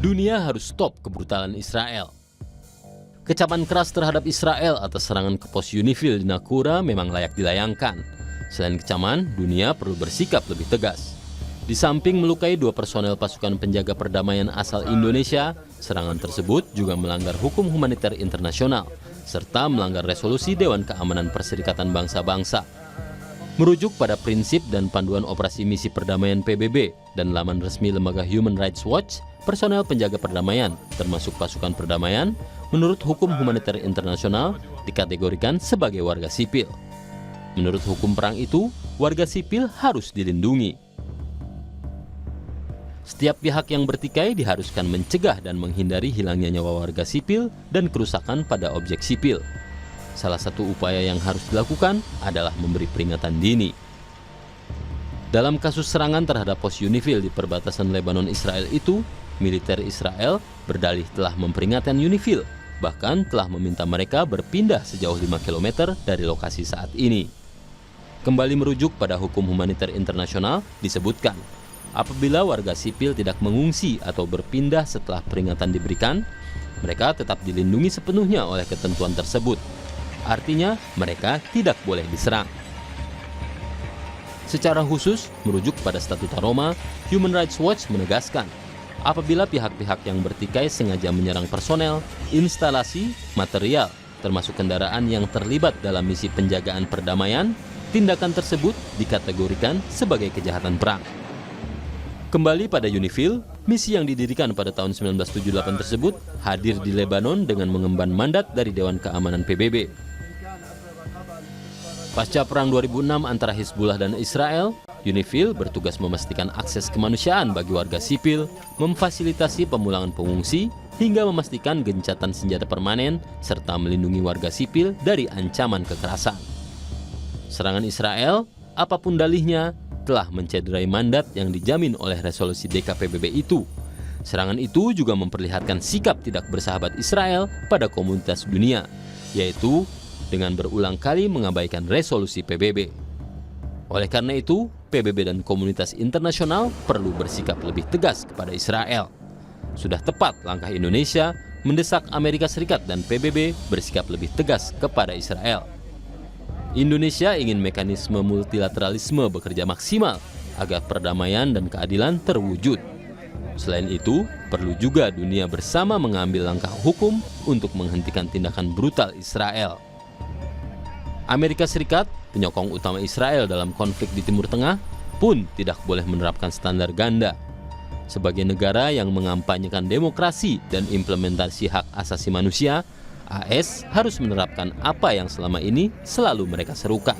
Dunia harus stop kebrutalan Israel. Kecaman keras terhadap Israel atas serangan ke pos UNIFIL di Naqoura memang layak dilayangkan. Selain kecaman, dunia perlu bersikap lebih tegas. Di samping melukai 2 personel pasukan penjaga perdamaian asal Indonesia, serangan tersebut juga melanggar hukum humaniter internasional, serta melanggar resolusi Dewan Keamanan Perserikatan Bangsa-Bangsa. Merujuk pada prinsip dan panduan operasi misi perdamaian PBB dan laman resmi lembaga Human Rights Watch, personel penjaga perdamaian, termasuk pasukan perdamaian, menurut hukum humaniter internasional dikategorikan sebagai warga sipil. Menurut hukum perang itu, warga sipil harus dilindungi. Setiap pihak yang bertikai diharuskan mencegah dan menghindari hilangnya nyawa warga sipil dan kerusakan pada objek sipil. Salah satu upaya yang harus dilakukan adalah memberi peringatan dini. Dalam kasus serangan terhadap pos UNIFIL di perbatasan Lebanon Israel itu, militer Israel berdalih telah memperingatkan UNIFIL, bahkan telah meminta mereka berpindah sejauh 5 km dari lokasi saat ini. Kembali merujuk pada hukum humaniter internasional, disebutkan, apabila warga sipil tidak mengungsi atau berpindah setelah peringatan diberikan, mereka tetap dilindungi sepenuhnya oleh ketentuan tersebut. Artinya, mereka tidak boleh diserang. Secara khusus, merujuk pada Statuta Roma, Human Rights Watch menegaskan, apabila pihak-pihak yang bertikai sengaja menyerang personel, instalasi, material, termasuk kendaraan yang terlibat dalam misi penjagaan perdamaian, tindakan tersebut dikategorikan sebagai kejahatan perang. Kembali pada UNIFIL, misi yang didirikan pada tahun 1978 tersebut hadir di Lebanon dengan mengemban mandat dari Dewan Keamanan PBB. Pasca Perang 2006 antara Hizbullah dan Israel, UNIFIL bertugas memastikan akses kemanusiaan bagi warga sipil, memfasilitasi pemulangan pengungsi, hingga memastikan gencatan senjata permanen, serta melindungi warga sipil dari ancaman kekerasan. Serangan Israel, apapun dalihnya, telah mencederai mandat yang dijamin oleh resolusi DKPBB itu. Serangan itu juga memperlihatkan sikap tidak bersahabat Israel pada komunitas dunia, yaitu dengan berulang kali mengabaikan resolusi PBB. Oleh karena itu, PBB dan komunitas internasional perlu bersikap lebih tegas kepada Israel. Sudah tepat langkah Indonesia mendesak Amerika Serikat dan PBB bersikap lebih tegas kepada Israel. Indonesia ingin mekanisme multilateralisme bekerja maksimal agar perdamaian dan keadilan terwujud. Selain itu, perlu juga dunia bersama mengambil langkah hukum untuk menghentikan tindakan brutal Israel. Amerika Serikat, penyokong utama Israel dalam konflik di Timur Tengah, pun tidak boleh menerapkan standar ganda. Sebagai negara yang mengampanyekan demokrasi dan implementasi hak asasi manusia, AS harus menerapkan apa yang selama ini selalu mereka serukan.